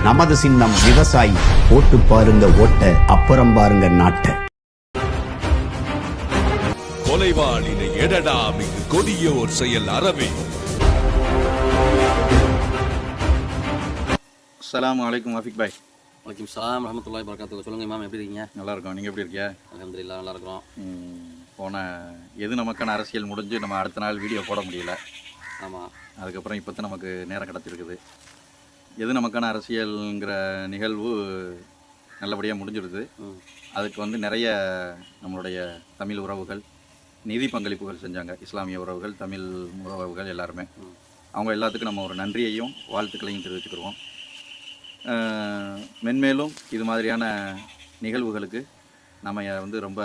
நமது சின்னம் விவசாயி. ஓட்டு பாருங்க ஓட்ட, அப்புறம் பாருங்க நாட்டை. கொலைவாளினை எடடா மிகு கொடியோர் செயல் அறவே. அஸ்ஸலாமு அலைக்கும் ஆஃபிக் பாய். வலைக்கம் சலாம் ரஹமத்துல்லாஹி வபரகாத்துஹு. சொல்லுங்கள் இமாம், எப்படி இருக்கீங்க? நல்லா இருக்கோம், நீங்கள் எப்படி இருக்கீங்க? அல்ஹம்துலில்லாஹ் நல்லா இருக்கிறோம். போன எது நமக்கான அரசியல் முடிஞ்சு நம்ம அடுத்த நாள் வீடியோ போட முடியல. ஆமாம், அதுக்கப்புறம் இப்போ தான் நமக்கு நேரம் கிடச்சிருக்குது. எது நமக்கான அரசியலுங்கிற நிகழ்வு நல்லபடியாக முடிஞ்சிருது. அதுக்கு வந்து நிறைய நம்மளுடைய தமிழ் உறவுகள் நிதி பங்களிப்புகள் செஞ்சாங்க. இஸ்லாமிய உறவுகள், தமிழ் உறவுகள் எல்லாருமே. அவங்க எல்லாத்துக்கும் நம்ம ஒரு நன்றியையும் வாழ்த்துக்களையும் தெரிவிச்சுக்கிடுவோம். மென்மேலும் இது மாதிரியான நிகழ்வுகளுக்கு நம்ம வந்து ரொம்ப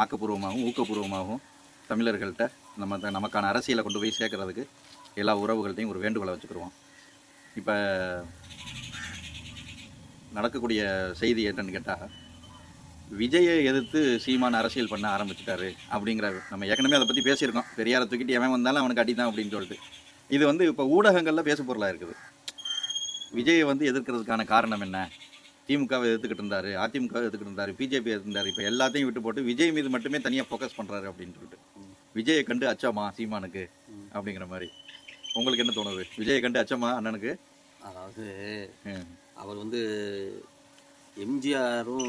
ஆக்கப்பூர்வமாகவும் ஊக்கபூர்வமாகவும் தமிழர்கள்ட்ட நமக்கான அரசியலை கொண்டு போய் சேர்க்கறதுக்கு எல்லா உறவுகள்கிட்டையும் ஒரு வேண்டுகோளை வச்சுக்கிடுவோம். இப்போ நடக்கக்கூடிய செய்தி என்னன்னு கேட்டால், விஜயை எதிர்த்து சீமான் அரசியல் பண்ண ஆரம்பிச்சிட்டாரு அப்படிங்கிற, நம்ம ஏற்கனவே அதை பற்றி பேசியிருக்கோம். பெரியாரை தூக்கிட்டு எவன் வந்தாலும் அவனுக்கு அடிதான் அப்படின்னு சொல்லிட்டு. இது வந்து இப்போ ஊடகங்களில் பேசு பொருளாக இருக்குது. விஜயை வந்து எதிர்க்கிறதுக்கான காரணம் என்ன? திமுகவை எதிர்த்துக்கிட்டு இருந்தார், அதிமுகவை எதிர்த்துக்கிட்டு இருந்தார், பிஜேபி எதிர்த்தார். இப்போ எல்லாத்தையும் விட்டு போட்டு விஜய் மீது மட்டுமே தனியாக ஃபோக்கஸ் பண்ணுறாரு அப்படின்னு சொல்லிட்டு. விஜயை கண்டு அச்சமா சீமானுக்கு அப்படிங்கிற மாதிரி உங்களுக்கு என்ன தோணுது? விஜயை கண்டு அச்சமா அண்ணனுக்கு? அதாவது அவர் வந்து எம்ஜிஆரும்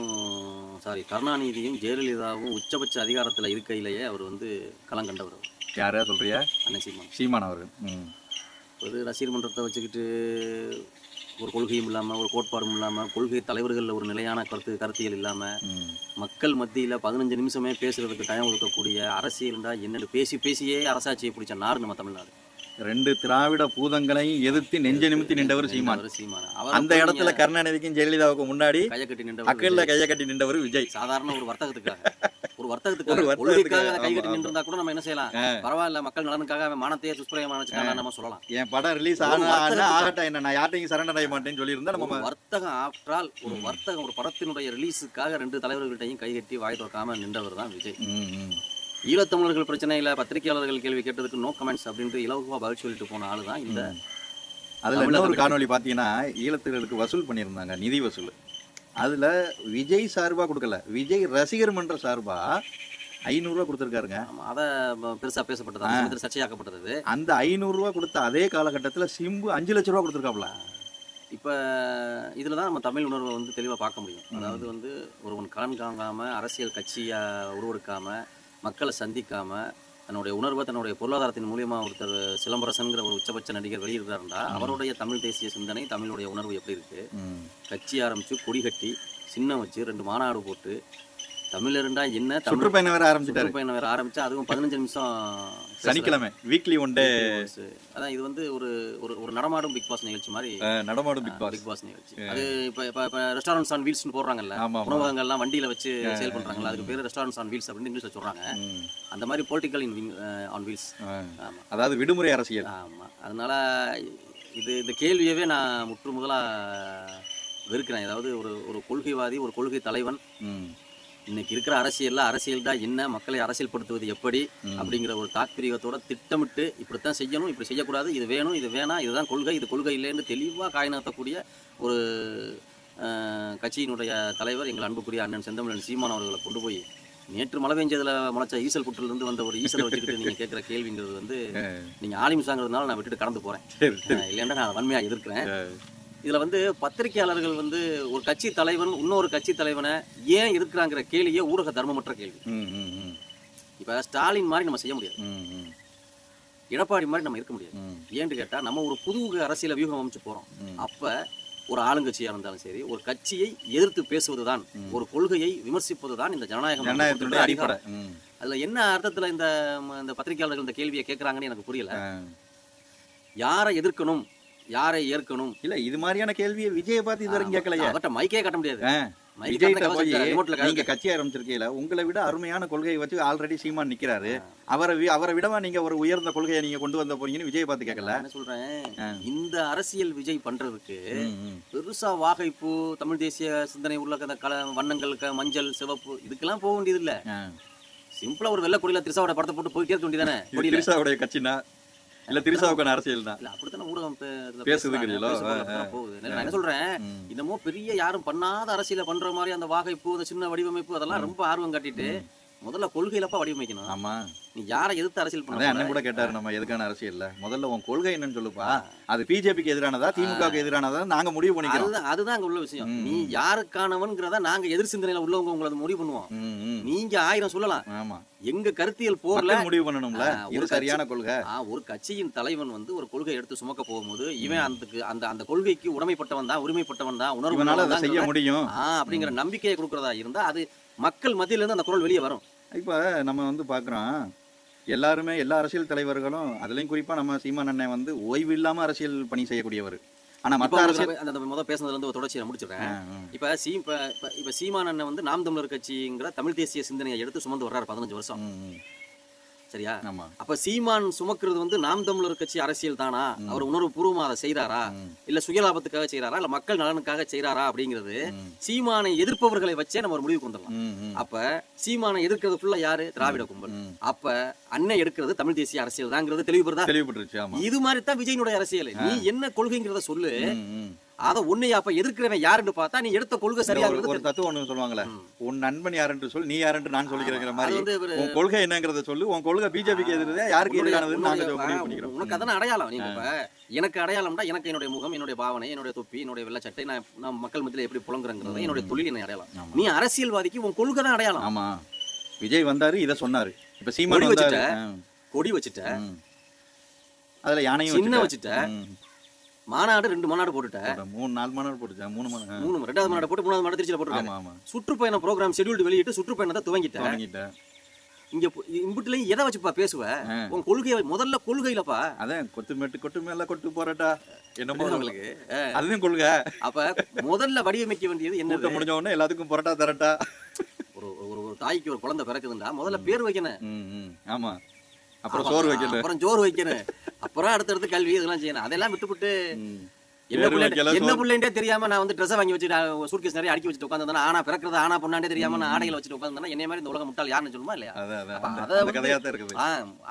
கருணாநிதியும் ஜெயலலிதாவும் உச்சபட்ச அதிகாரத்தில் இருக்கையிலேயே அவர் வந்து களம் கண்டவர். யாரா சொல்றியா? அண்ணன் சீமான். சீமான் அவர்கள் ஒரு ரசிகர் மன்றத்தை வச்சுக்கிட்டு ஒரு கொள்கையும் இல்லாமல், ஒரு கோட்பாடும் இல்லாமல், கொள்கை தலைவர்களில் ஒரு நிலையான கருத்தியல் இல்லாமல், மக்கள் மத்தியில் 15 நிமிஷமே பேசுகிறதுக்கு டைம் கொடுக்கக்கூடிய அரசியல்டா என்னென்னு பேசியே அரசாட்சியை பிடிச்ச நாடு நம்ம தமிழ்நாடு. 2 திராவிட பூதங்களையும் எதிர்த்து நெஞ்ச நிமித்தி நின்றவர் சீமான். அந்த இடத்துல கருணாநிதிக்கும் ஜெயலலிதாவுக்கும் முன்னாடி கையை கட்டி நின்றவர் விஜய். சாதாரண ஒரு வர்த்தகத்துக்காக கை கட்டி நின்றிருந்தா கூட நம்ம என்ன செய்யலாம்? பரவாயில்ல, மக்கள் நலனுக்காக அவன் மானத்தையே துஷ்பிரயோகம் நம்ம சொல்லலாம். என் படம் ரிலீஸ் ஆகட்டும், என்ன நான் யார்ட்டையும் சரண்டர் ஆக மாட்டேன்னு சொல்லியிருந்தா நம்ம வர்த்தகம் ஆஃப்டரால் ஒரு படத்தினுடைய ரிலீஸுக்காக 2 தலைவர்கள்ட்டையும் கை கட்டி வாய் திறக்காம நின்றவர் தான் விஜய். ஈழத்தமிழர்கள் பிரச்சனையில் பத்திரிகையாளர்கள் கேள்வி கேட்டதுக்கு நோ கமெண்ட்ஸ் அப்படின்ட்டு இலவசமாக பதில் சொல்லிட்டு போன ஆளு தான் இந்த. அதில் இன்னொரு காணொலி பார்த்தீங்கன்னா, ஈழத்தர்களுக்கு வசூல் பண்ணியிருந்தாங்க, நிதி வசூல். அதில் விஜய் சார்பாக கொடுக்கல, விஜய் ரசிகர் மன்ற சார்பாக 500 ரூபா கொடுத்துருக்காருங்க. அதை பெருசாக பேசப்பட்டது, சர்ச்சையாக்கப்பட்டது. அந்த 500 ரூபா கொடுத்த அதே காலகட்டத்தில் சிம்பு 5 லட்ச ரூபா கொடுத்துருக்காப்புல. இப்போ இதில் தான் நம்ம தமிழ் உணர்வை வந்து தெளிவாக பார்க்க முடியும். அதாவது வந்து ஒருவன் கலன் காங்காமல், அரசியல் கட்சியை உருவெடுக்காமல், மக்களை சந்திக்காமல், தன்னுடைய உணர்வை தன்னுடைய பொருளாதாரத்தின் மூலியமாக ஒருத்தர் சிலம்பரசன்கிற ஒரு உச்சபட்ச நடிகர் வெளியிடுறாருண்டா, அவருடைய தமிழ் தேசிய சிந்தனை, தமிழுடைய உணர்வு எப்படி இருக்குது? கட்சி ஆரம்பித்து, கொடி கட்டி, சின்னம் வச்சு, 2 மாநாடு போட்டு, தமிழருண்டா என்ன சுற்றுப்பயணம் வேற ஆரம்பிச்சு, அதுவும் 15 நிமிஷம் சனிக்கிழமை வீக்லி ஒன் டே. அதான் இது வந்து ஒரு ஒரு நடமாடும் பிக் பாஸ் நிகழ்ச்சி மாதிரி. நடமாடும் பிக் பாஸ் நிகழ்ச்சி. அது இப்போ ரெஸ்டாரண்ட்ஸ் ஆன் வீல்ஸ்னு போடுறாங்கல்ல, உணவகங்கள்லாம் வண்டியில் வச்சு சேல் பண்ணுறாங்கல்ல, அதுக்கு பேர் ரெஸ்டாரண்ட்ஸ் ஆன் வீல்ஸ் அப்படின்னு இங்கிலீஷில் சொல்கிறாங்க. அந்த மாதிரி பொலிட்டிக்கல் ஆன் வீல்ஸ். ஆமாம், அதாவது விடுமுறை அரசியல். ஆமாம், அதனால இந்த கேள்வியவே நான் முற்று முதலாக வெறுக்கிறேன். அதாவது ஒரு கொள்கைவாதி, ஒரு கொள்கை தலைவன் இன்னைக்கு இருக்கிற அரசியல் தான் என்ன, மக்களை அரசியல்படுத்துவது எப்படி அப்படிங்கிற ஒரு தாத்பீரியத்தோட திட்டமிட்டு இப்படித்தான் செய்யணும், இப்படி செய்யக்கூடாது, இது வேணும், இது வேணாம், இதுதான் கொள்கை, இது கொள்கை இல்லைன்னு தெளிவாக காய்நகர்த்தக்கூடிய ஒரு கட்சியினுடைய தலைவர் எங்கள் அன்புக்குரிய அண்ணன் செந்தமிழன் சீமான் அவர்களை கொண்டு போய் நேற்று மழை பெஞ்சதில் முளைச்ச ஈசல் புற்றிலிருந்து வந்த ஒரு ஈசலை வச்சுக்கிட்டு நீங்கள் கேட்குற கேள்விங்கிறது வந்து, நீங்கள் ஆலிம்சாங்கிறதுனால நான் விட்டுட்டு கடந்து போகிறேன். இல்லைன்னா நான் வன்மையாக எதிர்க்கிறேன். இதில் வந்து பத்திரிகையாளர்கள் வந்து ஒரு கட்சி தலைவன் இன்னொரு கட்சி தலைவனை ஏன் எதிர்க்கிறாங்கிற கேள்வியே ஊடக தர்மமற்ற கேள்வி. இப்போ ஸ்டாலின் மாதிரி நம்ம செய்ய முடியாது, எடப்பாடி மாதிரி நம்ம இருக்க முடியாது. ஏன்னு கேட்டால், நம்ம ஒரு புது அரசியல் வியூகம் அமைச்சு போகிறோம். அப்போ ஒரு ஆளுங்கட்சியாக இருந்தாலும் சரி, ஒரு கட்சியை எதிர்த்து பேசுவது தான், ஒரு கொள்கையை விமர்சிப்பது தான் இந்த ஜனநாயகத்தினுடைய அடிப்படை. அதில் என்ன அர்த்தத்தில் இந்த பத்திரிகையாளர்கள் இந்த கேள்வியை கேட்குறாங்கன்னு எனக்கு புரியல. யாரை எதிர்க்கணும், யாரை ஏற்கணும்? இல்ல, இது மாதிரியான கேள்வியை விஜயை பார்த்து இது வரைக்கும் கேட்கலையா? அவர்கிட்ட மைக்கே கட்ட முடியாது. நீங்க கட்சி ஆரம்பிச்சிருக்கீங்களா, உங்களை விட அருமையான கொள்கையை வச்சு ஆல்ரெடி சீமான் நிக்கிறாரு. அவரை விடவா நீங்க ஒரு உயர்ந்த கொள்கையை நீங்க கொண்டு வந்த போறீங்கன்னு விஜயை பார்த்து கேட்கல. என்ன சொல்றேன், இந்த அரசியல் விஜய் பண்றதுக்கு பெருசா வாகைப்பூ, தமிழ் தேசிய சிந்தனை உள்ள வண்ணங்கள், மஞ்சள், சிவப்பு, இதுக்கெல்லாம் போக வேண்டியது இல்ல. சிம்பிளா ஒரு வெள்ளை கொடியில திரிசாவோட படத்தை போட்டு போயிட்டே இருக்க வேண்டியதானே. திரிசாவுடைய கட்சினா இல்ல திரிசாவுக்கான அரசியல் தான் இல்ல அப்படித்தானே ஊடகம் பேசுதுங்கிறீங்களோ? போகுது. நான் என்ன சொல்றேன், இன்னமோ பெரிய யாரும் பண்ணாத அரசியல பண்ற மாதிரி அந்த வாகைப்பு, அந்த சின்ன வடிவமைப்பு அதெல்லாம் ரொம்ப ஆர்வம் காட்டிட்டு முதல்ல கொள்கையிலப்பா வடிவமைக்கணும். ஆமா, நீ யாரை எதிர்த்து அரசியல் அதான் பண்ண அண்ணன் கூட கேட்டாரு, நம்ம எதுக்கான அரசியல் முதல்ல உன் கொள்கை என்னன்னு சொல்லுப்பா. அது பிஜேபிக்கு எதிரானதா திமுகவுக்கு எதிரானதா நாங்க முடிவு பண்ணிக்கிறோம். அதுதான் அங்க உள்ள விஷயம். நீ யாருக்கானவன்ங்கிறத நாங்க எதிர் சிந்தனையில உள்ளவங்க உங்களை முடிவு பண்ணுவோம். நீங்க 1000 சொல்லலாம். ஆமா, எங்க கருத்தியல் போர்ல முடிவு பண்ணணும்ல ஒரு சரியான கொள்கை. ஒரு கட்சியின் தலைவன் வந்து ஒரு கொள்கை எடுத்து சுமக்க போகும்போது இவன் அந்த கொள்கைக்கு உடைமைப்பட்டவன் தான், உரிமைப்பட்டவன் தான், உணர்வு செய்ய முடியும் அப்படிங்கிற நம்பிக்கையை கொடுக்கறதா இருந்தா அது மக்கள் மத்தியில இருந்து அந்த குரல் வெளியே வரும். இப்ப நம்ம வந்து பாக்குறோம், எல்லாருமே எல்லா அரசியல் தலைவர்களும் அதுலயும் குறிப்பா நம்ம சீமான் அண்ணன் வந்து ஓய்வு இல்லாம அரசியல் பணி செய்யக்கூடியவர். ஆனா மத்த அரசியல் அந்த முதல் பேசுனதுல இருந்து ஒரு தொடர்ச்சியை முடிச்சிடுறேன். இப்ப சீமான் அண்ணன் வந்து நாம் தமிழர் கட்சிங்கிற தமிழ் தேசிய சிந்தனையை எடுத்து சுமந்து வர்றாரு 15 வருஷம். சரியா? அப்ப சீமான் சுமக்கிறது வந்து நாம் தமிழர் கட்சி அரசியல் தானா? அவர் உணர்வு பூர்வமா அதை செய்யறாரா, இல்ல சுயலாபத்துக்காக செய்யறாரா, இல்ல மக்கள் நலனுக்காக செய்யறாரா அப்படிங்கிறது சீமானை எதிர்ப்பவர்களை வச்சே நம்ம ஒரு முடிவு கொண்டுடலாம். அப்ப சீமானை எதிர்க்கிறது ஃபுல்லா யாரு? திராவிட கும்பல். அப்ப அண்ணன் எடுக்கிறது தமிழ் தேசிய அரசியல் தாங்கிறது தெளிவுபடுறதா? இது மாதிரி தான் விஜயனுடைய அரசியல். நீ என்ன கொள்கைங்கிறத சொல்லு. அத உன்னை அப்ப எதிர்க்கிறவன் யாருன்னு பார்த்தா நீ எடுத்த கொள்கை சரியா ஒரு தத்துவம் ஒண்ணு சொல்லுவாங்கல்ல, உன் நண்பன் யாருன்னு சொல்லி நீ யாருன்னு நான் சொல்லிக்கிறேங்கிற மாதிரி உன் கொள்கை என்னங்கறத சொல்லு. உன் கொள்கை பிஜேபிக்கு எதிரானதா யாருக்கு எதிரானதுன்னு நாங்க முடிவு பண்ணிக்கிறோம். உனக்கு அதான அடையாளம். நீங்க இப்ப எனக்கு அடையாளம்டா எனக்கு என்னுடைய முகம், என்னுடைய பாவனை, என்னுடைய தொப்பி, என்னுடைய வெள்ளை சட்டை, நான் மக்கள் மத்தியில எப்படி புலங்குறேங்கிறது என்னுடைய தொழில் என்ன அடையாளம். நீ அரசியல்வாதிக்கு உன் கொள்கை தான் அடையாளம். ஆமா, விஜய் வந்தாரு இத சொன்னாரு. இப்ப சீமான் வச்சுட்ட, கொடி வச்சுட்ட, அதுல யானையும் சின்ன வச்சுட்ட, மாநாடு 2 மாநாடு போட்டுட்ட, 3-4 மாநாடு போட்டுட்டேன், 3 ரெண்டாவது மாநாடு போட்டு 3வது மாநாடு திருச்சியில போட்டுருக்காங்க. சுற்றுப்பயணம் ப்ரோகிராம் ஷெட்யூல்டு வெளியிட்டு சுற்றுப்பயணத்தை துவங்கிட்டேன். இங்க இம்புட்டுலயும் எதை வச்சுப்பா பேசுவ? உன் கொள்கையை முதல்ல கொள்கையிலப்பா. அதான் கொத்து மேல கொட்டு போராட்டா என்னமோ உங்களுக்கு அதுதான் கொள்கை. அப்ப முதல்ல வடிவமைக்க வேண்டியது என்ன? முடிஞ்ச உடனே எல்லாத்துக்கும் பொரோட்டா தரட்டா. ஒரு தாய்க்கு ஒரு குழந்தை பிறக்குதுண்டா, முதல்ல பேர் வைக்கணும். ஆமா, அப்புறம் சோறு வைக்கணும், அப்புறம் ஜோறு வைக்கணும், அப்புறம் அடுத்தடுத்து கல்வி இதெல்லாம் செய்யணும். அதெல்லாம் விட்டுவிட்டு என்ன பிள்ளைண்டே தெரியாம நான் வந்து ட்ரெஸ் வாங்கி வச்சுட்டு சூட்கேஸ் நிறைய அடுக்கி வச்சுட்டு உட்காந்து ஆனா பிறக்கிறது ஆனா பொண்ணாண்டே தெரியாம நான் ஆடைகளை வச்சுட்டு உட்காந்து என்னைய மாதிரி இந்த உலகம் முட்டாள் யாருன்னு சொல்லுமா இல்லையா?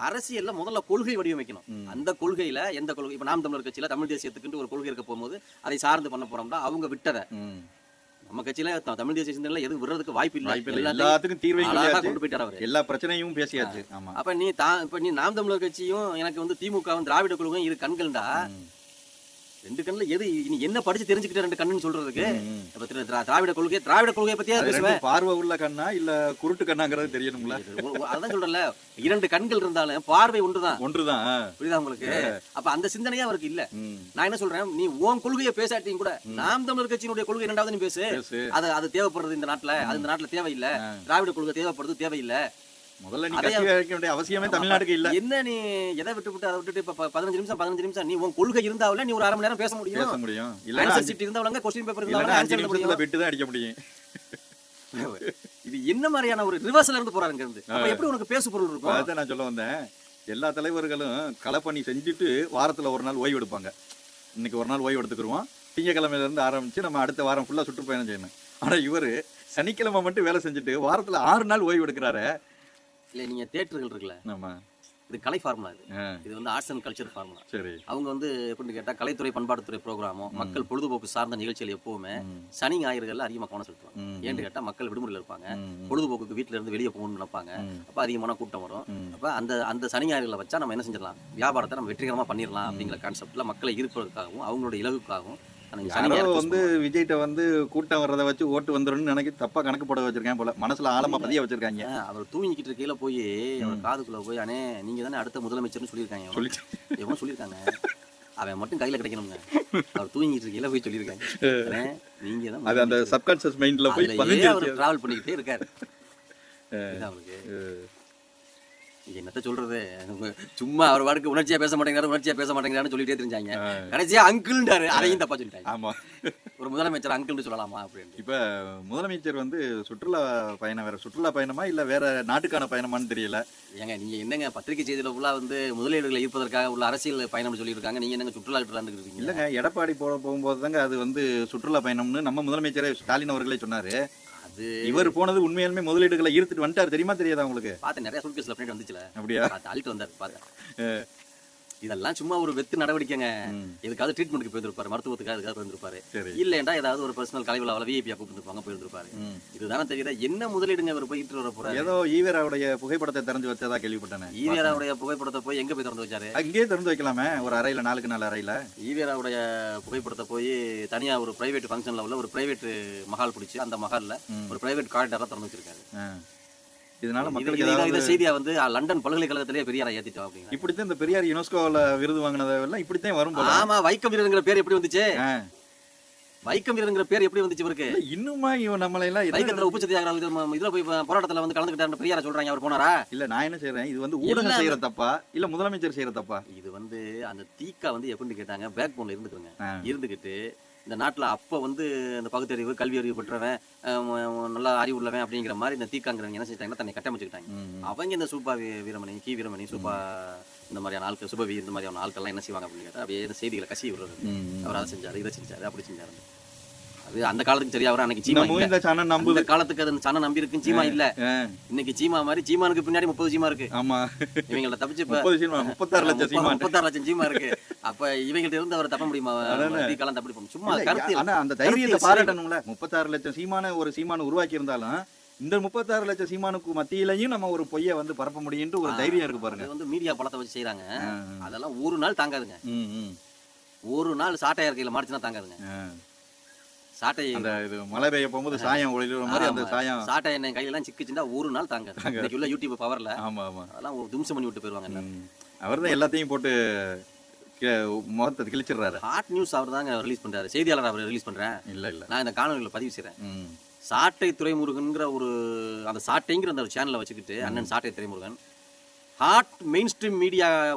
அரசியல்ல முதல்ல கொள்கை வடிவமைக்கணும். அந்த கொள்கையில எந்த கொள்கை, இப்ப நாம் தமிழர் கட்சியில தமிழ் தேசியத்துக்கு ஒரு கொள்கை இருக்க போகும்போது அதை சார்ந்து பண்ண போறோம்னா அவங்க விட்டத நம்ம கட்சியில தமிழ் தேசிய சிந்தனையில எதுவும் விடுறதுக்கு வாய்ப்பு இல்லை. எல்லாத்துக்கும் தீர்வை கொண்டு போயிட்டாரு அவரு. எல்லா பிரச்சனையும் பேசியாச்சு. அப்ப நீ நாம் தமிழர் கட்சியும் எனக்கு வந்து திமுகவும் திராவிட குழுவும் இரு கண்கள்டா. 2 கண்ணுல எது நீ என்ன படிச்சு தெரிஞ்சுக்கிட்ட 2 கண்ணுன்னு சொல்றதுக்கு? திராவிட கொள்கையை பத்தியா பேசுவேன். பார்வை உள்ள கண்ணா இல்ல குருட்டு கண்ணாங்கிறது தெரியணும்ல. அதான் சொல்றேன்ல, 2 கண்கள் இருந்தாலும் பார்வை ஒன்றுதான். புரியுதா உங்களுக்கு? அப்ப அந்த சிந்தனையே அவருக்கு இல்ல. நான் என்ன சொல்றேன், நீ உன் கொள்கையை பேசாட்டியும் கூட நாம் தமிழர் கட்சியினுடைய கொள்கை 2வது நீ பேசு. அது தேவைப்படுறது இந்த நாட்டுல, அது இந்த நாட்டுல தேவையில்லை. திராவிட கொள்கை தேவைப்படுறது தேவையில்லை. முதல்ல நீ கட்சி வைக்க வேண்டிய அவசியமே தமிழ்நாட்டுக்கு இல்ல. என்ன நீ எதை விட்டு அதை விட்டுட்டு இப்ப 15 நிமிஷம் நீ உன் கொள்கை இருந்தாவல நீ ஒரு 1/2 மணி நேரம் பேச முடியும். இல்ல ஆன்சர் ஷீட் இருந்தாவங்க क्वेश्चन பேப்பர் இருந்தாவங்க ஆன்சர் பண்ண முடியும். விட்டு தான் அடிக்க முடியும். இது என்ன மாதிரியான ஒரு ரிவர்ஸ்ல இருந்து போறாங்க இருந்து. அப்ப எப்படி உனக்கு பேசு பொருள் இருக்கும்? அத நான் சொல்ல வந்தேன். எல்லா தலைவர்களும் களப்பணி செஞ்சுட்டு வாரத்துல ஒரு நாள் ஓய்வு எடுப்பாங்க. இன்னைக்கு ஒரு நாள் ஓய்வு எடுத்துக்குருவோம், திங்கக்கிழமையில இருந்து ஆரம்பிச்சு நம்ம அடுத்த வாரம் ஃபுல்லா சுற்றுப்பயணம் செய்யணும். ஆனா இவரு சனிக்கிழமை மட்டும் வேலை செஞ்சுட்டு வாரத்துல 6 நாள் ஓய்வு எடுக்கிறாரு. இல்ல நீங்க தியேட்டர்கள் இருக்குல்ல, இது கலை ஃபார்முலா. இது வந்து ஆர்ட்ஸ் அண்ட் கல்ச்சர் ஃபார்முலா. அவங்க வந்து எப்படின்னு கேட்டா கலைத்துறை பண்பாட்டுத்துறை ப்ரோக்ராமோ மக்கள் பொழுதுபோக்கு சார்ந்த நிகழ்ச்சிகள் எப்பவுமே சனி ஞாயிறுகள்ல அதிகமா கவனம் செலுத்துவாங்க. ஏன்னு கேட்டா மக்கள் விடுமுறையில் இருப்பாங்க, பொழுதுபோக்குக்கு வீட்டுல இருந்து வெளியே போகணும்னு நினைப்பாங்க. அப்ப அதிகமான கூட்டம் வரும். அப்ப அந்த சனி ஞாயிறுகளை வச்சா நம்ம என்ன செஞ்சிடலாம், வியாபாரத்தை நம்ம வெற்றிகரமா பண்ணிடலாம் அப்படிங்கிற கான்செப்ட்ல மக்களை ஈர்ப்பதற்காகவும் அவங்களோட இலவுக்காகவும் வந்து விஜய்கிட்ட வந்து கூட்டம் வர்றதை வச்சு ஓட்டு வந்துடும் நினைக்க தப்பா கணக்கு போட வச்சிருக்கேன் போல, மனசுல ஆழமா பதிய வச்சிருக்காங்க. அவர் தூங்கிக்கிட்டு இருக்கையில போய் அவர் காதுக்குள்ள போய் அண்ணே நீங்க தானே அடுத்த முதலமைச்சர்னு சொல்லியிருக்காங்க. எவனோ சொல்லியிருக்காங்க, அவன் மட்டும் கையில கிடைக்கணுங்க. அவர் தூங்கிட்டு இருக்கையில போய் சொல்லியிருக்காங்க நீங்க தான். அது அந்த சப்கான்ஷியஸ் மைண்ட்ல போய் அவர் டிராவல் பண்ணிக்கிட்டே இருக்காரு. அவருக்கு என்னத்த சொல்றது, சும்மா அவர் வாடுக்கு உணர்ச்சியா பேச மாட்டேங்கிறாருன்னு சொல்லிட்டே தெரிஞ்சாங்க. கடைசியா அங்கிள்ன்றாரு, அதையும் தப்பா சொல்லிட்டாங்க. ஆமா, ஒரு முதலமைச்சர் அங்கிள்னு சொல்லலாமா அப்படின்னு. இப்ப முதலமைச்சர் வந்து சுற்றுலா பயணம், வேற சுற்றுலா பயணமா இல்ல வேற நாட்டுக்கான பயணமான்னு தெரியல. ஏங்க நீங்க என்னங்க பத்திரிகை செய்தியில ஃபுல்லா வந்து முதலீடுகளை ஈர்ப்பதற்காக உள்ள அரசியல் பயணம்னு சொல்லியிருக்காங்க, நீங்க என்னங்க சுற்றுலா இருக்கீங்க? இல்லங்க, எடப்பாடி போகும்போது தாங்க அது வந்து சுற்றுலா பயணம்னு நம்ம முதலமைச்சரே ஸ்டாலின் அவர்களே சொன்னாரு. இவர் போனது உண்மையாலுமே முதலீடுகளை ஈர்த்துட்டு வந்துட்டாரு, தெரியுமா தெரியாதா உங்களுக்கு? பார்த்தேன், நிறைய சூட்கேஸ்ல பண்ணிட்டு வந்துச்சுல. அப்படியா? அழிட்டு வந்தாரு பார்த்தேன். இதெல்லாம் சும்மா ஒரு வெத்து நடவடிக்கைங்க. ம். எதுக்காவது ட்ரீட்மெண்ட்டுக்கு போயிருப்பாரு, மருத்துவத்துக்காக அதுக்காக போயிருப்பாரு. சரி. இல்லைண்டா ஏதாவது ஒரு பர்சனல் கலைவிழாவில் விஐபியா கூப்பிட்டுருப்பாங்க, போயிருப்பாரு. ம். இதுதானே தெரியுதா என்ன முதலீடுங்க இவர் போயிட்டு வர போறாரு. ஏதோ ஈவேராவுடைய புகைப்படத்தை திறந்து வச்சதா கேள்விப்பட்டேன். ஈவேராவுடைய புகைப்படத்தை போய் எங்க போய் திறந்து வச்சாரு? அங்கேயே திறந்து வைக்கலாமே, ஒரு அறையில 4க்கு 4 அறையில. ஈவேராவுடைய புகைப்படத்தை போய் தனியா ஒரு பிரைவேட் ஃபங்க்ஷன்ல உள்ள ஒரு பிரைவேட் மஹால் பிடிச்சி அந்த மஹால்ல ஒரு பிரைவேட் காரிடாரா திறந்து வச்சிருக்காரு. இதனால மக்களுக்கு ஏதாவது இந்த செய்தியா வந்து லண்டன் பல்கலைக்கழகத்திலேயே பெரியாரை ஏத்திட்டோம் அப்படிங்க. இப்படித்தான் இந்த பெரியார் யுனெஸ்கோல விருது வாங்கினதெல்லாம் இப்படித்தான் வரும் போல. ஆமா, வைக்கம் வீரருங்கிற பேர் எப்படி வந்துச்சு? வைக்கம் வீரருங்கிற பேர் எப்படி வந்துச்சு இவருக்கு? இன்னுமா இவன் நம்மள எல்லாம் வைக்கத்துல உப்பு சத்தியாகிரகம் இதுல போய் போராட்டத்துல வந்து கலந்துக்கிட்டாரு பெரியார சொல்றாங்க. அவர் போனாரா? இல்ல, நான் என்ன செய்யறேன், இது வந்து ஊடகம் செய்யற தப்பா இல்ல முதலமைச்சர் செய்யற தப்பா? இது வந்து அந்த தீக்கா வந்து எப்படின்னு கேட்டாங்க, பேக் போன்ல இருந்துக்குங்க. இருந்துகிட்டு இந்த நாட்டுல அப்ப வந்து இந்த பகுத்தறிவு கல்வி அறிவு பெற்றவன் நல்லா அறிவு உள்ளவன் அப்படிங்கிற மாதிரி இந்த தீக்காங்கிறவங்க என்ன செஞ்சாங்கன்னா தன்னை கட்டமைச்சுக்கிட்டாங்க. அவங்க இந்த சூப்பா வீரமணி, கி வீரமணி, சூப்பா இந்த மாதிரியான ஆட்கள், சுபவி இந்த மாதிரியான ஆட்கள்லாம் என்ன செய்வாங்க அப்படின்னு கேட்டா அப்படியே இந்த செய்திகளை கசி விடுறது. அவர் அதை செஞ்சாரு, இதை செஞ்சாரு, அப்படி செஞ்சாரு. அது அந்த காலத்துக்கு சரியா அவர் அன்னைக்கு சீமா இந்த காலத்துக்கு அது சனம் நம்பி இருக்கு. சீமா இல்ல இன்னைக்கு சீமா மாதிரி. சீமானுக்கு பின்னாடி 30 சீமா இருக்கு. ஆமா, இவங்கள தப்பிச்சு 36 லட்சம் சீமா இருக்கு. அப்ப இவங்கள்ட்ட இருந்து அவர் தப்ப முடியுமா? காலம் தப்பி போகும். சும்மா கருத்து. ஆனா அந்த தைரியத்தை பாராட்டணும்ல. 36 லட்சம் சீமான ஒரு சீமான உருவாக்கி இருந்தாலும் இந்த 36 லட்சம் சீமானுக்கு மத்தியிலையும் நம்ம ஒரு பொய்யை வந்து பரப்ப முடியும்னு ஒரு தைரியம் இருக்கு பாருங்க. அது வந்து மீடியா பலத்தை வச்சு செய்யறாங்க. அதெல்லாம் ஒரு நாள் தாங்காதுங்க. ஒரு நாள் சாட்டையா இருக்கையில மாடிச்சுனா தாங்காதுங்க. சாட்டை அந்த இது மழை பெய்ய போகும்போது சாயம் ஒளிர மாதிரி அந்த சாயம் சாட்டை என்ன கையெல்லாம் சிக்கிச்சுன்னா ஒரு நாள் தாங்காது. இன்னைக்கு உள்ள யூடியூப் பவர்ல. ஆமா ஆமா, அதெல்லாம் ஒரு தும்சம் பண்ணி விட்டு போயிருவாங்க. அவர் தான் எல்லாத்தையும் போட்டு முகத்தை கிழிச்சிடுறாரு. ஹாட் நியூஸ் அவர் தாங்க ரிலீஸ் பண்றாரு. செய்தியாளர் அவர் ரிலீஸ் பண்றேன். இல்ல நான் இந்த காணொலியில பதிவு செய்யறேன். சாட்டை துரைமுருகன்ங்கிற ஒரு அந்த சாட்டைங்கிற அந்த சேனலை வச்சுக்கிட்டு அண்ணன் சாட்டை Duraimurugan hot main stream media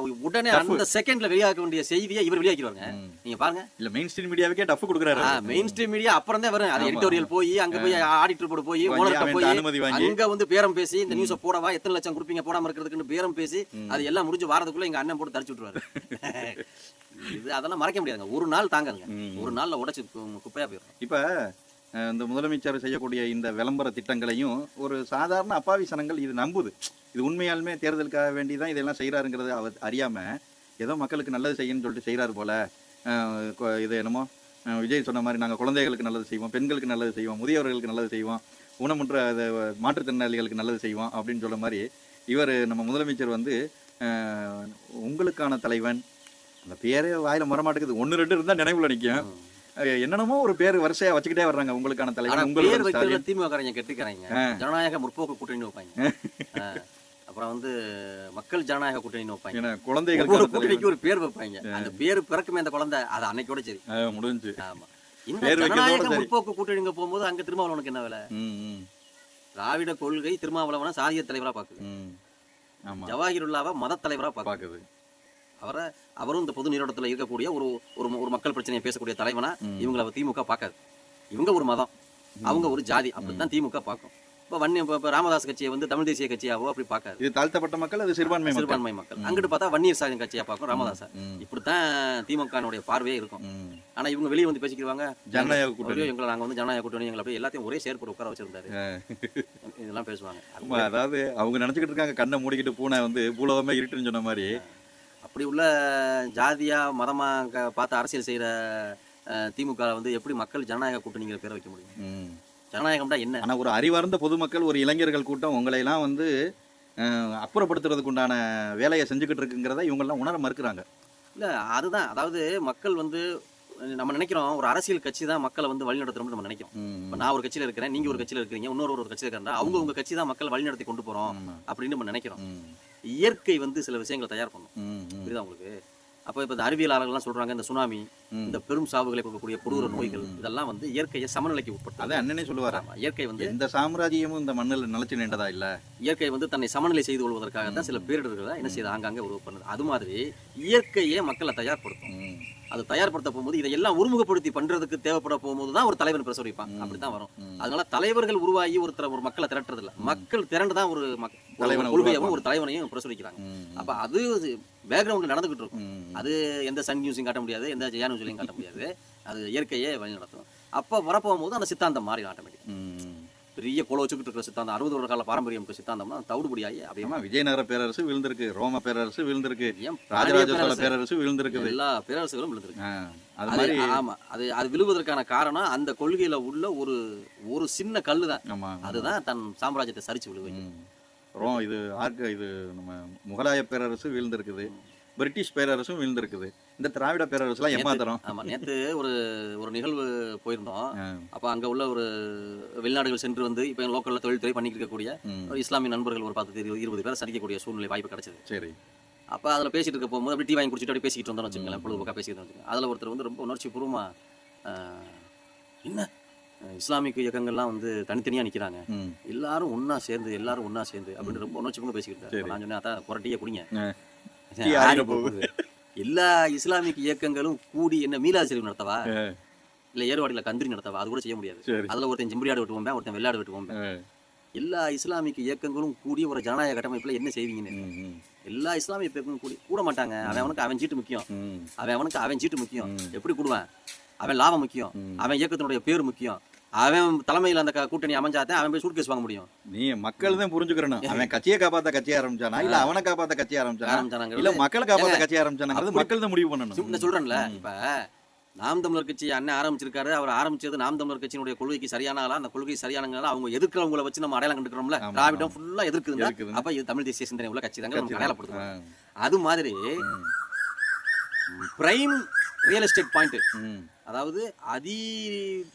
உடனே அந்த செகண்ட்ல வெளியாக்க வேண்டிய செய்தியை இவர் வெளியாக்கிடுவாங்க. நீங்க பாருங்க. இல்ல, மெயின் ஸ்ட்ரீம் மீடியாவுக்கே டஃப் கொடுக்குறாரு. மெயின் ஸ்ட்ரீம் மீடியா அப்புறம் தான் வரும். அது எடிட்டோரியல் போய் அங்க போய் ஆடிட்டர் போட போய் ஓனர்ட்ட போய் அங்க வந்து பேரம் பேசி இந்த நியூஸை போடவா எத்தனை லட்சம் கொடுப்பீங்க போடாம இருக்கிறதுக்குன்னு பேரம் பேசி அது எல்லாம் முடிஞ்சு வாரத்துக்குள்ள எங்க அண்ணன் போட்டு தரிச்சு விட்டுருவாரு. இது அதெல்லாம் மறைக்க முடியாதுங்க. ஒரு நாள் தாங்க. ஒரு நாள்ல உடைச்சு குப்பையா போயிடும். இப்ப இந்த முதலமைச்சர் செய்யக்கூடிய இந்த விளம்பர திட்டங்களையும் ஒரு சாதாரண அப்பாவி சனங்கள் இது நம்புது. இது உண்மையாலுமே தேர்தலுக்காக வேண்டி தான் இதெல்லாம் செய்கிறாருங்கிறது அவர் அறியாமல் ஏதோ மக்களுக்கு நல்லது செய்யணும்னு சொல்லிட்டு செய்கிறாரு போல். இது என்னமோ விஜய் சொன்ன மாதிரி நாங்கள் குழந்தைகளுக்கு நல்லது செய்வோம், பெண்களுக்கு நல்லது செய்வோம், முதியவர்களுக்கு நல்லது செய்வோம், ஊனமுற்ற மாற்றுத்திறனாளிகளுக்கு நல்லது செய்வோம் அப்படின்னு சொல்ல மாதிரி இவர் நம்ம முதலமைச்சர் வந்து உங்களுக்கான தலைவன் அந்த பேரே வாயில் வரமாட்டேங்குது. 1 2 இருந்தால் நினைவுல நிற்கும். என்னென்னமோ ஒரு பேர் வரிசையா வச்சுக்கிட்டே வர்றாங்க. உங்களுக்கான தலைவர் உங்களுக்கு திமுக கெட்டிக்கிறாங்க. ஜனநாயக முற்போக்கு கூட்டணி வைப்பாங்க. அப்புறம் வந்து மக்கள் ஜனநாயக கூட்டணி வைப்பாங்க. குழந்தைகள் கூட்டணிக்கு ஒரு பேர் வைப்பாங்க. அந்த பேர் பிறக்குமே அந்த குழந்தை அது அன்னைக்கோட சரி முடிஞ்சு. ஆமா, இந்த ஜனநாயக முற்போக்கு கூட்டணிங்க போகும்போது அங்க திருமாவளவனுக்கு என்ன வேலை? திராவிட கொள்கை திருமாவளவன சாதிய தலைவரா பாக்குது. ஜவாஹிருல்லாவை மத தலைவரா பாக்குது. அவரும் இந்த பொது நீரோட்டத்தில் இருக்கக்கூடிய ஒரு ஒரு மக்கள் பிரச்சனையை பேசக்கூடிய தலைவனா இவங்களை திமுக பார்க்காது. இவங்க ஒரு மதம், அவங்க ஒரு ஜாதி, அப்படித்தான் திமுக பார்க்கும். இப்போ ராமதாஸ் கட்சியை வந்து தமிழ் தேசிய கட்சியாவோ அப்படி பார்க்காது. இது தாழ்த்தப்பட்ட மக்கள், அது சிறுபான்மை மக்கள். அங்கிட்டு பார்த்தா வன்னியர் சாதி கட்சியா பார்க்கும் ராமதாஸ். இப்படித்தான் திமுக பார்வையே இருக்கும். ஆனா இவங்க வெளியே வந்து பேசிக்குவாங்க ஜனநாயக கூட்டணி, எங்களை நாங்க வந்து ஜனநாயக கூட்டணி, எங்களை அப்படியே எல்லாத்தையும் ஒரே சேர்ப்பு உட்கார வச்சிருந்தாரு. இதெல்லாம் பேசுவாங்க. அதாவது அவங்க நினைச்சுக்கிட்டு இருக்காங்க கண்ணை மூடிக்கிட்டு பூனை வந்து பூலோகமே இருட்டுன்னு சொன்ன மாதிரி. அப்படி உள்ள ஜாதியா மதமா பார்த்து அரசியல் செய்யற திமுக வந்து எப்படி மக்கள் ஜனநாயக கூட்டணிங்கிற பேரை வைக்க முடியும்? ஜனநாயகம்டா என்ன? ஆனா ஒரு அறிவார்ந்த பொதுமக்கள், ஒரு இளைஞர்கள் கூட்டம் உங்களை எல்லாம் வந்து அப்புறப்படுத்துறதுக்கு உண்டான வேலையை செஞ்சுக்கிட்டு இருக்குங்கிறத இவங்க எல்லாம் உணர மறுக்கிறாங்க. இல்ல அதுதான், அதாவது மக்கள் வந்து நம்ம நினைக்கிறோம் ஒரு அரசியல் கட்சி தான் மக்களை வந்து வழிநடத்துறோம்னு நம்ம நினைக்கிறோம். இப்ப நான் ஒரு கட்சியில இருக்கிறேன், நீங்க ஒரு கட்சியில இருக்கிறீங்க, இன்னொரு கட்சியில இருக்கிறா அவங்க உங்க கட்சி தான் மக்கள் வழிநடத்தி கொண்டு போறோம் அப்படின்னு நம்ம நினைக்கிறோம். இயற்கை வந்து சில விஷயங்களை தயார் பண்ணும். புரியுதா உங்களுக்கு? அப்போ இப்போ இந்த அறிவியலாளர்கள்லாம் சொல்றாங்க இந்த சுனாமி, இந்த பெரும் சாவுகளை கொடுக்கக்கூடிய கொடூர நோய்கள் இதெல்லாம் வந்து இயற்கையை சமநிலைக்கு உட்பட்டு. அதான் அண்ணனே சொல்லுவார், இயற்கை வந்து எந்த சாம்ராஜ்யமும் இந்த மண்ணில் நிலைச்சு நின்றதா இல்ல. இயற்கை வந்து தன்னை சமநிலை செய்து கொள்வதற்காக தான் சில பேரிடர்களை என்ன செய்யுது ஆங்காங்கே உருவப்படுது. அது மாதிரி இயற்கையே மக்களை தயார்படுத்தும். அது தயார்படுத்த போகும்போது இதையெல்லாம் ஒருமுகப்படுத்தி பண்றதுக்கு தேவைப்பட போகும்போது தான் ஒரு தலைவன் பிரசரிப்பாங்க. அப்படித்தான் வரும். அதனால தலைவர்கள் உருவாகி ஒரு மக்களை திரட்டுறது இல்லை, மக்கள் திரண்டு தான் ஒரு கொள்கையாகவும் ஒரு தலைவனையும் பிரசுரிக்கிறாங்க. அப்ப அது பேக்ரவுண்ட்ல நடந்துகிட்டு இருக்கும். அது எந்த சன் நியூஸையும் காட்ட முடியாது, எந்த ஜெயா நியூஸ்லையும் காட்ட முடியாது. அது இயற்கையே வழி நடத்தும். அப்ப வரப்போகும்போது அந்த சித்தாந்தம் மாறி ஆட்டோமேட்டிக். பெரிய கோல வச்சுக்கிட்டு இருக்கிற சித்தாந்தம் 60 வருட கால பாரம்பரியம் சித்தாந்தம்னா தவிடுபடியாகி அப்படியே ஆமா, விஜயநகர பேரரசு விழுந்திருக்கு, ரோம பேரரசு விழுந்திருக்கு, ஏன் ராஜராஜ சோழ பேரரசு விழுந்திருக்குது. எல்லா பேரரசுகளும் விழுந்திருக்கு. அது அது மாதிரி ஆமா, அது விழுவதற்கான காரணம் அந்த கொள்கையில உள்ள ஒரு சின்ன கல்லு தான். ஆமா, அதுதான் தன் சாம்ராஜ்யத்தை சரிச்சு விழுவை. இது இது நம்ம முகலாய பேரரசு வீழ்ந்திருக்குது, பிரிட்டிஷ் பேரரசும் வீழ்ந்திருக்குது. இந்த திராவிட பேரரசுலாம் ஏமாத்துறோம். ஆமா, நேத்து ஒரு நிகழ்வு போயிருந்தோம். அப்ப அங்க உள்ள ஒரு வெளிநாடுகள் சென்று வந்து இப்ப லோக்கல்ல தொழில்துறை பண்ணிட்டு இருக்கக்கூடிய ஒரு இஸ்லாமிய நண்பர்கள் ஒரு 10-20 பேரை சந்திக்கக்கூடிய சூழ்நிலை வாய்ப்பு கிடைச்சது. சரி. அப்ப அதுல பேசிட்டு இருக்க போகும்போது அப்படி டீ வாங்கி குடிச்சிட்டு அப்படியே பேசிக்கிட்டு வந்தோம்னு வச்சுக்கோங்களேன், பொழுதுபோக்கா பேசிக்கிட்டு வச்சுக்கோங்க. அதுல ஒருத்தர் வந்து ரொம்ப உணர்ச்சி பூர்வமா என்ன இஸ்லாமிக் இயக்கங்கள்லாம் வந்து தனித்தனியா நிக்கிறாங்க, எல்லாரும் ஒன்னா சேர்ந்து அப்படின்னு ரொம்ப உணர்ச்சி பூர்வமா பேசிக்கிட்டு. நான் சொன்னேன், அதான் புரட்டியே குடிங்க, எல்லா இஸ்லாமிக் இயக்கங்களும் கூடி என்ன மீளாசிரியர் நடத்தவா இல்ல ஏர்வாடியில கந்திரி நடத்தவா? அது கூட செய்ய முடியாது. அதுல ஒருத்தன் செம்பரியாடு வெட்டுவோம், ஒருத்தன் வெள்ளாடு வெட்டுவோம். எல்லா இஸ்லாமிக் இயக்கங்களும் கூடி ஒரு ஜனநாயக கட்டமைப்புல என்ன செய்வீங்கன்னு எல்லா இஸ்லாமிய இயக்கங்களும் கூட மாட்டாங்க. அவன் சீட்டு முக்கியம், அவன் சீட்டு முக்கியம். எப்படி கூடுவான்? அவன் லாபம் முக்கியம், அவன் இயக்கத்தினுடைய பேர் முக்கியம். அவன் தலைமையில் அந்த கூட்டணி அமைஞ்சாதான் அவன் போய் சூட்கேஸ் வாங்க முடியும். நீ மக்கள் தான் புரிஞ்சுக்கிறணும். அவன் கட்சியை காப்பாத்த கட்சி ஆரம்பிச்சானா இல்ல அவனை காப்பாத்த கட்சி ஆரம்பிச்சானா இல்ல மக்களை காப்பாத்த கட்சி ஆரம்பிச்சானா மக்கள் தான் முடிவு பண்ணணும். சொல்றேன்ல, இப்ப நாம் தமிழர் கட்சி அண்ணன் ஆரம்பிச்சிருக்காரு. அவர் ஆரம்பிச்சது நாம் தமிழர் கட்சியினுடைய கொள்கைக்கு சரியானால, அந்த கொள்கை சரியானங்களா அவங்க எதிர்க்கிறவங்களை வச்சு நம்ம அடையாளம் கண்டுக்கிறோம்ல. திராவிடம் ஃபுல்லா எதிர்க்குது, அப்ப இது தமிழ் தேசிய சிந்தனை உள்ள கட்சி தாங்க நம்ம அடையாளப்படுத்துவோம். அது மாதிரி பிரைம் ரியல் எஸ்டேட் பாயிண்ட், அதாவது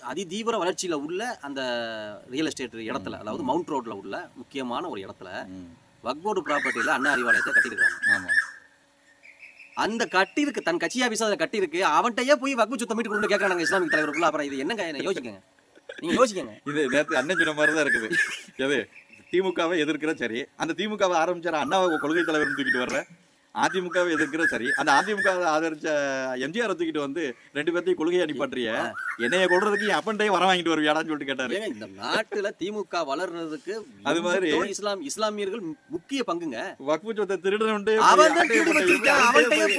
அதி தீவிர வளர்ச்சியில உள்ள அந்த ரியல் எஸ்டேட் இடத்துல, அதாவது மவுண்ட் ரோட்ல உள்ள முக்கியமான ஒரு இடத்துல வக்ஃப் போர்டு ப்ராப்பர்ட்டியில அண்ணா அறிவாலயத்தை கட்டியிருக்காங்க. அந்த கட்டிருக்கு தன் கட்சி ஆபீஸ் அதை கட்டிருக்கு, அவன்கிட்டயே போய் வக்ஃப் சொத்தை மீட்டு கொண்டு கேட்கறாங்க இஸ்லாமிக் தலைவருக்குள்ள. அப்புறம் இது என்னங்க? என்ன யோசிக்கங்க, நீங்க யோசிக்கங்க. இது நேற்று அண்ணன் சொன்ன மாதிரி தான் இருக்குது. எது திமுகவை எதிர்க்கிற சரி, அந்த திமுகவை ஆரம்பிச்சார அண்ணாவை கொள்கை தலைவர் தூக்கிட்டு வர்ற, அதிமுகவை எதிர்க்கிற சரி, அந்த அதிமுகவை ஆதரிச்ச எம்ஜிஆர் தூக்கிட்டு வந்து 2 பேர்த்தையும் கொள்கையை அனுப்பிட்றிய, என்னைய கொள்றதுக்கு என் அப்பன்டையும் வர வாங்கிட்டு வருவியாடான்னு சொல்லிட்டு கேட்டாரு. இந்த நாட்டுல திமுக வளர்றதுக்கு அது மாதிரி இஸ்லாமியர்கள் முக்கிய பங்குங்க. வக்ஃப் சொத்தை திருடனுண்டு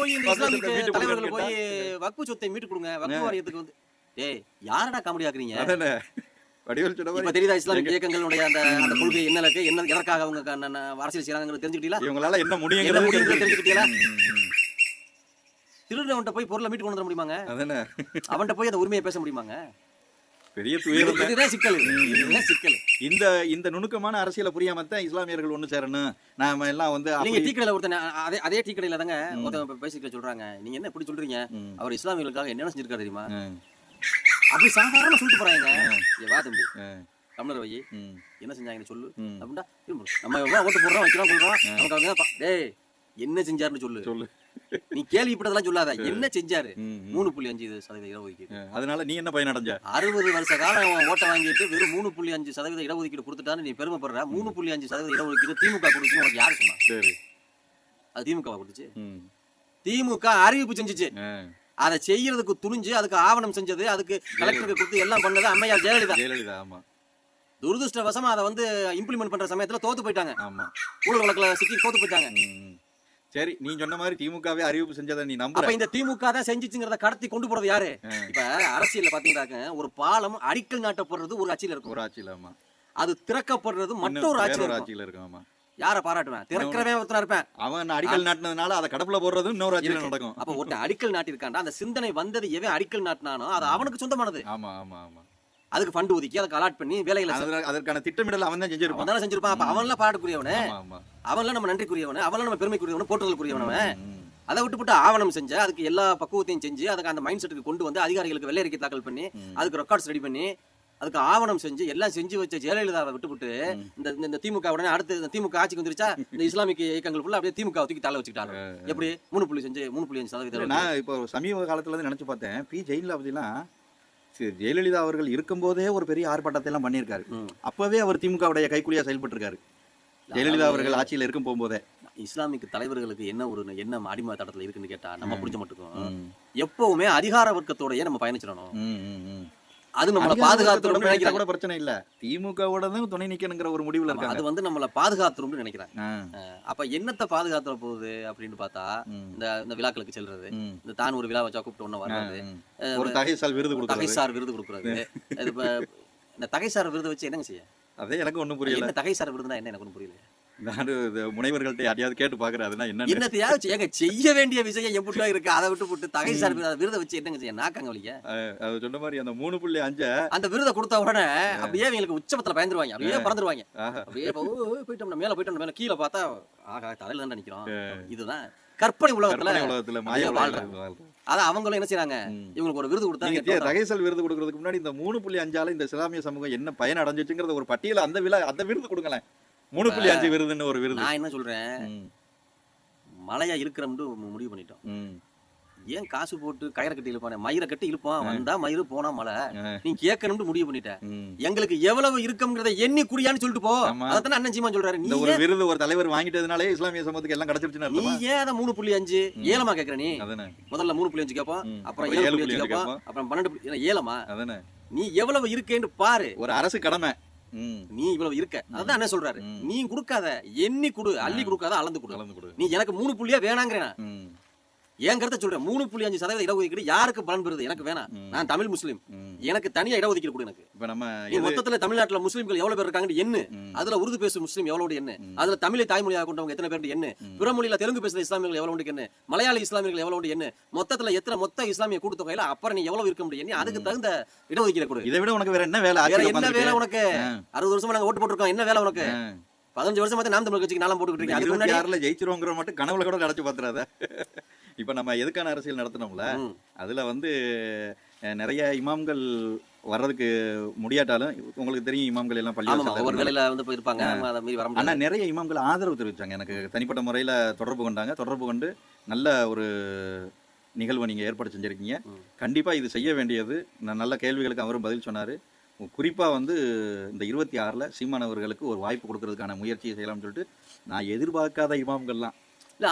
போய் வக்ஃப் சொத்தை மீட்டு கொடுங்க, வக்ஃப் வாரியத்துக்கு வந்து டேய் யாரடா காமெடி ஆக்குறீங்க? தெரியுதா இஸ்லாமிக் இயக்கங்களுடைய அந்த கொள்கை என்ன இருக்கு, என்ன எதற்காக அவங்க அரசியல் செய்யறாங்க தெரிஞ்சுக்கிட்டீங்களா? இவங்களால என்ன முடியுங்கிறது தெரிஞ்சுக்கிட்டீங்களா? திருடவன்ட்ட போய் பொருளை மீட்டு கொண்டு வர முடியுமாங்க? அவன்கிட்ட போய் அந்த உரிமையை பேச முடியுமாங்க? பெரிய துயரம். இதுதான் சிக்கல். இந்த நுணுக்கமான அரசியலை புரியாமத்தான் இஸ்லாமியர்கள் ஒண்ணு சேரணும். நாம எல்லாம் வந்து நீங்க டீ கடையில ஒருத்தன் அதே டீ கடையில தாங்க ஒருத்தன் பேசிக்கிட்டு சொல்றாங்க, நீங்க என்ன இப்படி சொல்றீங்க, அவர் இஸ்லாமியர்களுக்காக என்ன செஞ்சிருக்காரு தெரியுமா? அப்படி சாதாரண சொல்லிட்டு போறாங்க. வா தம்பி தமிழர் வை என்ன செஞ்சாங்கன்னு சொல்லு அப்படின்னா, நம்ம ஓட்டு போடுறோம் வைக்கிறோம் சொல்றோம், நமக்கு டேய் என்ன செஞ்சாருன்னு சொல்லு. நீ கேள்விப்பட்டதெல்லாம் சொல்லாத, என்ன செஞ்சாரு? 3.5% இடஒதுக்கீடு. அதனால நீ என்ன பயனடைஞ்ச? 60 வருஷ காலம் ஓட்டை வாங்கிட்டு வெறும் 3.5% இடஒதுக்கீடு கொடுத்துட்டான்னு நீ பெருமைப்படுற. 3.5% இடஒதுக்கீடு திமுக கொடுத்து உனக்கு யாரு சொன்னா? சரி, அது திமுக கொடுத்துச்சு. திமுக அறிவிப்பு செஞ்சுச்சு, அதை செய்யறதுக்கு துணிஞ்சு அதுக்கு ஆவணம் செஞ்சது, அதுக்கு கலெக்டருக்கு கொடுத்து எல்லாம் பண்ணது அம்மையார் ஜெயலலிதா. ஆமா, துரதிருஷ்டவசமா அதை வந்து இம்ப்ளிமெண்ட் பண்ற சமயத்துல தோத்து போயிட்டாங்க. ஆமா, ஊழல் வழக்குல சிக்கி தோத்து போயிட்டாங்க. சரி, நீ சொன்ன மாதிரி திமுகவே அறிவிப்பு செஞ்சதை நீ நம்புற. அப்ப இந்த திமுக தான் செஞ்சிச்சுங்கிறத கடத்தி கொண்டு போறது யாரு? இப்ப அரசியல்ல பாத்தீங்கன்னாக்க ஒரு பாலம் அடிக்கல் நாட்டப்படுறது ஒரு ஆட்சியில இருக்கும், ஒரு ஆட்சியில. ஆமா, அது திறக்கப்படுறது மற்றொரு ஆட்சியில இருக்கும். ஆமா, யாரை பாராட்டுவேன்? திறக்கிறவே ஒருத்தனா இருப்பேன், அவன் அடிக்கல் நாட்டினதுனால அதை கடப்புல போடுறது இன்னொரு ஆட்சியில நடக்கும். அப்ப ஒருத்தன் அடிக்கல் நாட்டிருக்காண்டா, அந்த சிந்தனை வந்தது எவன் அடிக்கல் நாட்டினானோ அது அவனுக்கு சொந்தமானது. ஆமா ஆமா ஆமா, அதுக்கு ஃபண்ட் ஒதுக்கி அதுக்கு அலாட் பண்ணி வேலைகளை அதற்கான திட்டமிடல் அவன் தான் செஞ்சிருப்பான். அப்ப அவன்லாம் பாராட்டுக்குரியவனே, அவன்லாம் நம்ம நன்றிக்குரியவனே, அவன்லாம் நம்ம பெருமைக்குரியவனே, போற்றுதலுக்குரியவனே. அதை விட்டு ஆவணம் செஞ்ச, அதுக்கு எல்லா பக்குவத்தையும் செஞ்சு, அதுக்கு அந்த மைண்ட் செட்டுக்கு கொண்டு வந்து அதிகாரிகளுக்கு வெள்ளை அறிக்கை தாக்கல் பண்ணி, அதுக்கு ரெக்கார்ட்ஸ் ரெடி பண்ணி, அதுக்கு ஆவணம் செஞ்சு எல்லாம் செஞ்சு வச்ச ஜெயலலிதாவை விட்டுவிட்டு இந்த திமுக உடனே அடுத்து இந்த திமுக ஆட்சிக்கு வந்துருச்சா, இந்த இஸ்லாமிக் இயக்கங்கள் ஃபுல்லா அப்படியே திமுக தூக்கி தலை வச்சுக்கிட்டாங்க. எப்படி 3.5%? நான் இப்போ சமீப காலத்துல இருந்து நினைச்சு பார்த்தேன், பி ஜெயலலிதா ஜெயலலிதா அவர்கள் இருக்கும்போதே ஒரு பெரிய ஆர்ப்பாட்டத்தை எல்லாம் பண்ணியிருக்காரு. அப்பவே அவர் திமுகவுடைய கைக்கூலியா செயல்பட்டு இருக்காரு. ஜெயலலிதா அவர்கள் ஆட்சியில இருக்கும் போகும்போதே இஸ்லாமிக் தலைவர்களுக்கு என்ன அடிமை தடத்துல இருக்குன்னு கேட்டா, நம்ம புரிஞ்ச மட்டும் எப்பவுமே அதிகார வர்க்கத்தோடயே நம்ம பயணிச்சிடணும். அது நம்மளை பாதுகாத்துறோம்னு நினைக்கிறேன். கூட பிரச்சனை இல்ல, திமுகவோட தான் துணை நிக்கணுங்கிற ஒரு முடிவுல இருக்காங்க. அது வந்து நம்மளை பாதுகாத்துறோம்னு நினைக்கிறேன். அப்ப என்னத்தை பாதுகாத்துற போகுது அப்படின்னு பார்த்தா, இந்த விழாக்களுக்கு செல்றது, இந்த தான் ஒரு விழா வச்சா கூப்பிட்டு ஒண்ணு வர்றது, ஒரு தகைசார் விருது கொடுக்குறது, இந்த தகைசார் விருது வச்சு என்னங்க செய்ய? அதே எனக்கு ஒன்றும் புரியல. என்ன தகைசார் விருதுனா என்ன எனக்கு ஒன்றும் புரியல. நான் முனைவர்கள்ட்ட யாரையாவது கேட்டு பார்க்குறேன் அதுனா என்ன. என்னத்தையாவது ஏங்க செய்ய வேண்டிய விஷயம் எப்படியா இருக்கு, அதை விட்டு தகைசார் விருதை வச்சு என்னங்க செய்ய நாக்காங்க வலிக்க. அது சொன்ன மாதிரி அந்த 3.5 அந்த விருதை கொடுத்த உடனே அப்படியே இவங்களுக்கு உச்சபத்துல பயந்துருவாங்க, அப்படியே பறந்துருவாங்க, அப்படியே போயிட்டோம்னா மேல கீழே பார்த்தா ஆகா தலையில தான் நிக்கிறோம். இதுதான் கற்பனை உலகத்துல மாயா வாழ்றாங்க. அதான் அவங்களும் என்ன செய்யறாங்க, இவங்களுக்கு ஒரு விருது கொடுத்தாங்க. தகைசல் விருது கொடுக்கறதுக்கு முன்னாடி இந்த 3.5 இந்த இஸ்லாமிய சமூகம் என்ன பயன் அடைஞ்சிச்சுங்கிறத ஒரு பட்டியல அந்த விருது கொடுங்களேன். 3.5 விருதுன்னு ஒரு விருது. நான் என்ன சொல்றேன், மலையா இருக்கிறோம்னு முடிவு பண்ணிட்டோம். ஏன் காசு போட்டு கயிறை கட்டி இழுப்பானே, மயிரை கட்டி இழுப்பான், வந்தா மயிறு போனா மலை. நீ கேட்கணும்னு முடிவு பண்ணிட்ட. எங்களுக்கு எவ்வளவு இருக்குங்கிறத எண்ணி குறியான்னு சொல்லிட்டு போ. அதான் அண்ணன் சீமான் சொல்றாரு. நீ ஒரு விருது ஒரு தலைவர் வாங்கிட்டதுனாலே இஸ்லாமிய சமூகத்துக்கு எல்லாம் கிடைச்சிருச்சுன்னு நீ ஏன் அதை 3.5 ஏலமா கேக்குற? நீ முதல்ல 3.5 கேட்போம், அப்புறம் 7.5 கேட்போம், அப்புறம் 12 ஏலமா. நீ எவ்வளவு இருக்கேன்னு பாரு. ஒரு அரசு கடமை. நீ இவ்வளவு இருக்க, அதான் என்ன சொல்றாரு, நீ கொடுக்காத, எண்ணி கொடு, அள்ளி கொடுக்காத, அளந்து கொடு. நீ எனக்கு 3 வேணாங்கிறேன். என் கருத்தை சொல்றேன். 3.5% இடஒதுக்கீடு யாருக்கு பலன் பெறுது? எனக்கு வேணாம். நான் தமிழ் முஸ்லீம், எனக்கு தனியா இடஒதுக்கீடு கொடு. எனக்கு இப்ப நம்ம மொத்தத்துல தமிழ்நாட்டுல முஸ்லீம்கள் எவ்வளவு பேர் இருக்காங்க என்ன, அதுல உருது பேசும் முஸ்லீம் எவ்வளவு என்ன, அதுல தமிழை தாய்மொழியாக கொண்டவங்க எத்தனை பேர் என்ன, பிற மொழியில தெலுங்கு பேசுற இஸ்லாமியர்கள் எவ்வளவு என்ன, மலையாளி இஸ்லாமியர்கள் எவ்வளவு என்ன, மொத்தத்துல மொத்த இஸ்லாமிய கூட்டுத்தொகையில அப்புறம் நீ எவ்வளவு இருக்க முடியும், அதுக்கு தகுந்த இடஒதுக்கீடு கொடு. இதை விட உனக்கு வேற என்ன வேலை? என்ன வேலை உனக்கு? 60 வருஷமா நாங்க ஓட்டு போட்டுருக்கோம், என்ன வேலை உனக்கு? 15 வருஷமா நாம் தமிழ் கட்சிக்கு நாளம் போட்டுக்கிட்டு இருக்கீங்க. அதுக்கு முன்னாடி 26ல ஜெயிச்சிருவோங்கிற மட்டும் கனவுல கூட நினைச்சு பாத்துறாத. இப்ப நம்ம எதுக்கான அரசியல் நடத்தினோம்ல, அதுல நிறைய இமாம்கள் வர்றதுக்கு முடியாட்டாலும் உங்களுக்கு தெரியும், இமாம்கள் எல்லாம் போயிருப்பாங்க. ஆனா நிறைய இமாம்கள் ஆதரவு தெரிவிச்சாங்க. எனக்கு தனிப்பட்ட முறையில தொடர்பு கொண்டு நல்ல ஒரு நிகழ்வை நீங்க ஏற்பாடு செஞ்சிருக்கீங்க. கண்டிப்பா இது செய்ய வேண்டியது. நல்ல கேள்விகளுக்கு அவரும் பதில் சொன்னாரு. குறிப்பா இந்த 26ல சீமான் அவர்களுக்கு ஒரு வாய்ப்பு கொடுக்கறதுக்கான முயற்சியை செய்யலாம்னு சொல்லிட்டு, நான் எதிர்பார்க்காத இமாம்கள்லாம்,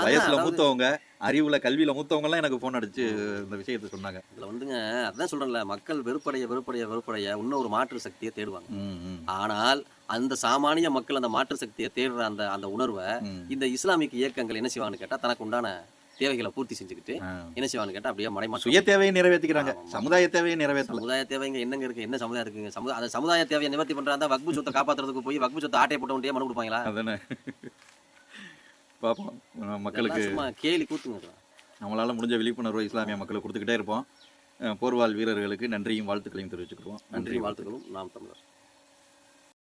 வயசுல மூத்தவங்க, அறிவுல கல்வியில மூத்தவங்க எல்லாம் எனக்கு போன் அடிச்சு இந்த விஷயத்தை சொன்னாங்க. இதுல அதான் சொல்றேன்ல, மக்கள் வெறுப்படைய இன்னும் ஒரு மாற்று சக்தியை தேடுவாங்க. ஆனால் அந்த சாமானிய மக்கள் அந்த மாற்று சக்தியை தேடுற அந்த உணர்வை இந்த இஸ்லாமிக் இயக்கங்கள் என்ன செய்வான்னு கேட்டா, தனக்கு உண்டான தேவைகளை பூர்த்தி செஞ்சுக்கிட்டு என்ன செய்வான்னு கேட்டா அப்படியே மடைமா சுய தேவையை நிறைவேற்றிக்கிறாங்க. சமுதாய தேவையை நிறைவேற்ற, சமுதாய தேவைங்க என்னங்க இருக்கு? என்ன சமுதாயம் இருக்குங்க? அந்த சமுதாய தேவையை நிவர்த்தி பண்றாங்க. வக்பு சொத்தை காப்பாத்துறதுக்கு போய் வக்பு சொத்தை ஆட்டையை போட்டவன்ட்டே மனு கொடுப்பாங்களா? அதானே பாப்போம். மக்களுக்கு கேலி கூத்துங்க. நம்மளால முடிஞ்ச விழிப்புணர்வு இஸ்லாமிய மக்களுக்கு கொடுத்துக்கிட்டே இருப்போம். போர்வால் வீரர்களுக்கு நன்றியும் வாழ்த்துக்களையும் தெரிவிச்சுக்கிறோம். நன்றியும் வாழ்த்துக்களும். நாம் தமிழர்.